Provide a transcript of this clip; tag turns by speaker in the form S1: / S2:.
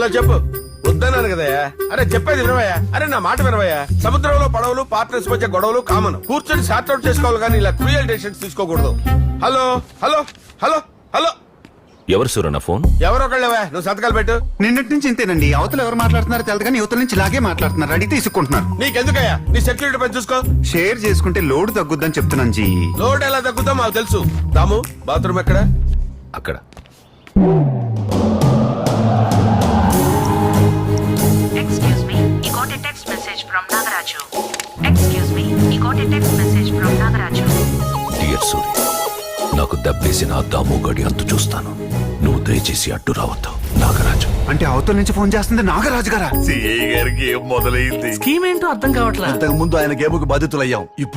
S1: Hello చెప్పు. వద్దన్నాను కదయ్యా. అరే చెప్పేది వినవయ్యా. అరే నా మాట వినవయ్యా. సముద్రంలో పడవలు పార్ట్నర్స్ మధ్య గొడవలు కామన్. కూర్చొని సార్ట్అవుట్ చేసుకోవాలి కానీ ఇలా క్రూయల్ డెసిషన్స్ తీసుకోకూడదు. Hello hello hello hello.
S2: ఎవరు సూరన్న ఫోన్?
S1: ఎవరొకళ్ళవా, నువ్వు సంతకాలు పెట్టు.
S3: నిన్నటి నుంచి ఇంతేనండి. అవతల ఎవరు మాట్లాడుతున్నారో తెలదు కానీ యువతల నుంచి ఇలాగే మాట్లాడుతున్నారు. అడిగితే తీసుకుంటున్నారు.
S1: నీకెందుకయ్యా? నీ సెక్యూరిటీ పని చూసుకో.
S3: షేర్ చేసుకుంటే లోడ్ తగ్గుద్దని చెప్తున్నాను జీ.
S1: లోడ్ ఎలా తగ్గుతా మాకు తెలుసు. దాము బాత్రూమ్ ఎక్కడ?
S2: అక్కడ.
S4: Excuse me, you got a text message from Nagaraju. Excuse me, you got a text message from Nagaraju.
S2: Dear Suri, నాకు దెబ్బేసిన ఆ దాము గడి అంతు చూస్తాను. నువ్వు దయచేసి అడ్డు రావద్దు. నాగరాజు.
S3: అంటే అవతల నుంచి ఫోన్ చేస్తుంది నాగరాజు గారా?
S5: సిఐ గారికి ఏం మొదలైంది?
S6: స్కీమ్ ఏంటో అర్థం కావట్లేదు.
S5: ఇంతకు ముందు ఆయన గేముకు బాధితులయ్యాం. ఇప్పుడు